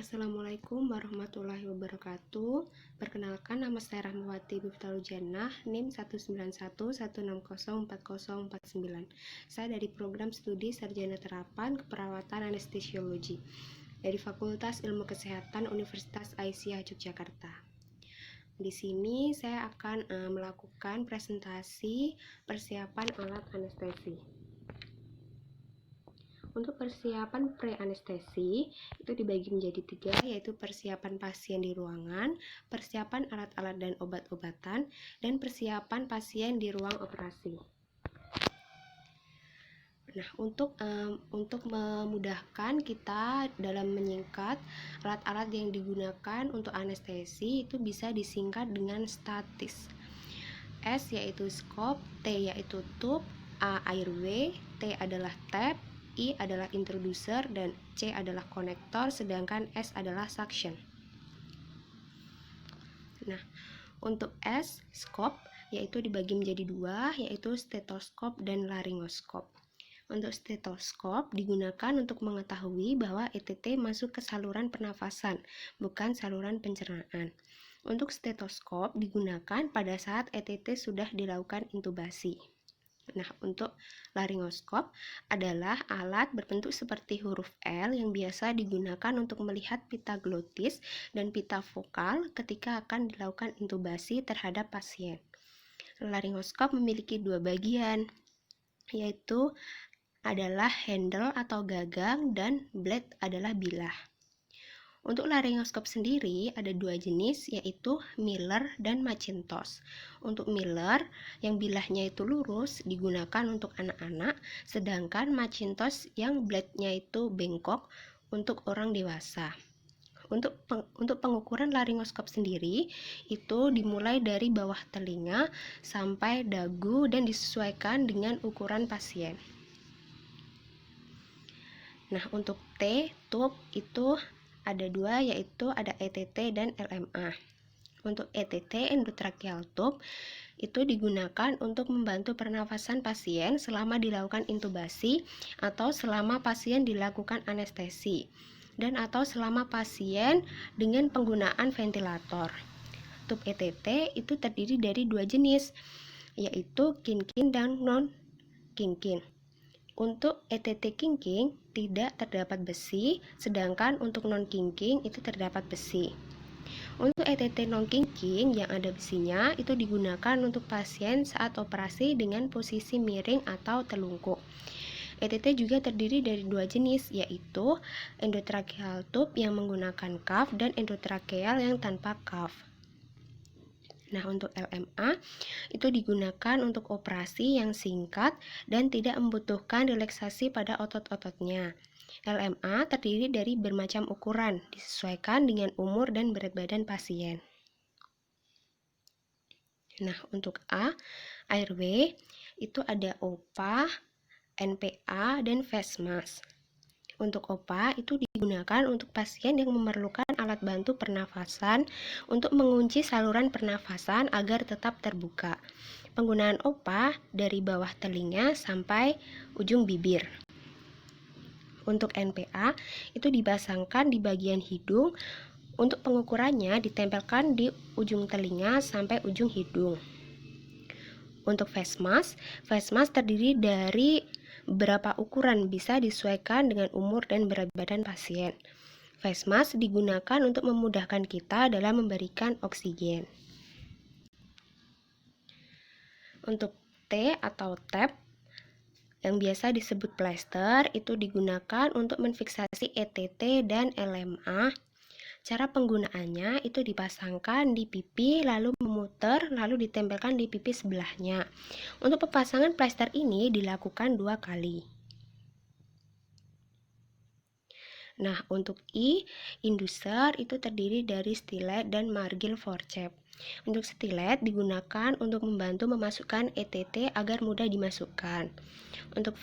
Assalamualaikum warahmatullahi wabarakatuh. Perkenalkan, nama saya Rahmawati Miftaul Jannah, NIM 19116040409. Saya dari program studi Sarjana Terapan Keperawatan Anestesiologi dari Fakultas Ilmu Kesehatan Universitas Aisyah Yogyakarta. Di sini saya akan melakukan presentasi persiapan alat anestesi. Untuk persiapan pre-anestesi itu dibagi menjadi 3, yaitu persiapan pasien di ruangan, persiapan alat-alat dan obat-obatan, dan persiapan pasien di ruang operasi. Nah, untuk memudahkan kita dalam menyingkat, alat-alat yang digunakan untuk anestesi itu bisa disingkat dengan statis. S yaitu scope, T yaitu tube, A airway, T adalah tap, I adalah introducer, dan C adalah konektor, sedangkan S adalah suction. Nah, untuk S, scope, yaitu dibagi menjadi 2, yaitu stetoskop dan laringoskop. Untuk stetoskop digunakan untuk mengetahui bahwa ETT masuk ke saluran pernafasan, bukan saluran pencernaan. Untuk stetoskop digunakan pada saat ETT sudah dilakukan intubasi. Nah, untuk laringoskop adalah alat berbentuk seperti huruf L yang biasa digunakan untuk melihat pita glotis dan pita vokal ketika akan dilakukan intubasi terhadap pasien. Laringoskop memiliki 2 bagian, yaitu adalah handle atau gagang dan blade adalah bilah. Untuk laringoskop sendiri ada 2 jenis, yaitu Miller dan Macintosh. Untuk Miller yang bilahnya itu lurus digunakan untuk anak-anak, sedangkan Macintosh yang blade-nya itu bengkok untuk orang dewasa. Untuk pengukuran laringoskop sendiri itu dimulai dari bawah telinga sampai dagu dan disesuaikan dengan ukuran pasien. Nah, untuk T, tube itu ada 2, yaitu ada ETT dan LMA. Untuk ETT, endotracheal tube, itu digunakan untuk membantu pernafasan pasien selama dilakukan intubasi atau selama pasien dilakukan anestesi, dan atau selama pasien dengan penggunaan ventilator. Tube ETT itu terdiri dari 2 jenis, yaitu kinkin dan non-kinkin. Untuk ETT kinking tidak terdapat besi, sedangkan untuk non-kinking itu terdapat besi. Untuk ETT non-kinking yang ada besinya itu digunakan untuk pasien saat operasi dengan posisi miring atau telungkup. ETT juga terdiri dari 2 jenis, yaitu endotracheal tube yang menggunakan cuff dan endotracheal yang tanpa cuff. Nah, untuk LMA itu digunakan untuk operasi yang singkat dan tidak membutuhkan relaksasi pada otot-ototnya. LMA terdiri dari bermacam ukuran, disesuaikan dengan umur dan berat badan pasien. Nah, untuk A, airway, itu ada OPA, NPA, dan face mask. Untuk OPA itu digunakan untuk pasien yang memerlukan alat bantu pernafasan untuk mengunci saluran pernafasan agar tetap terbuka. Penggunaan OPA dari bawah telinga sampai ujung bibir. Untuk NPA itu dipasangkan di bagian hidung. Untuk pengukurannya ditempelkan di ujung telinga sampai ujung hidung. Untuk face mask terdiri dari beberapa ukuran, bisa disesuaikan dengan umur dan berat badan pasien. Face mask digunakan untuk memudahkan kita dalam memberikan oksigen. Untuk T atau tap yang biasa disebut plester itu digunakan untuk menfiksasi ETT dan LMA. Cara penggunaannya itu dipasangkan di pipi, lalu memutar, lalu ditempelkan di pipi sebelahnya. Untuk pemasangan plester ini dilakukan 2 kali. Nah, untuk I, inducer itu terdiri dari stilet dan margil forceps. Untuk stilet digunakan untuk membantu memasukkan ETT agar mudah dimasukkan. Untuk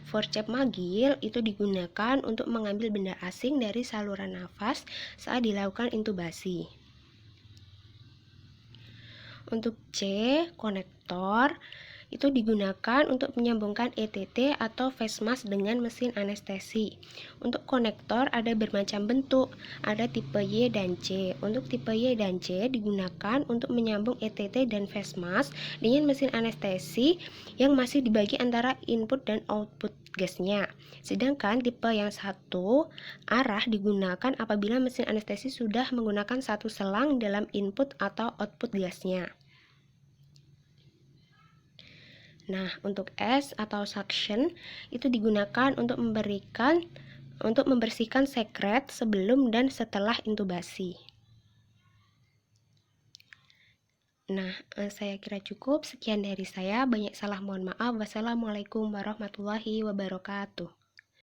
forceps magil itu digunakan untuk mengambil benda asing dari saluran nafas saat dilakukan intubasi. Untuk C, konektor, itu digunakan untuk menyambungkan ETT atau face mask dengan mesin anestesi. Untuk konektor ada bermacam bentuk, ada tipe Y dan C. Untuk tipe Y dan C digunakan untuk menyambung ETT dan face mask dengan mesin anestesi yang masih dibagi antara input dan output gasnya. Sedangkan tipe yang satu arah digunakan apabila mesin anestesi sudah menggunakan satu selang dalam input atau output gasnya. Nah, untuk S atau suction itu digunakan untuk membersihkan sekret sebelum dan setelah intubasi. Nah, saya kira cukup. Sekian dari saya. Banyak salah, mohon maaf. Wassalamualaikum warahmatullahi wabarakatuh.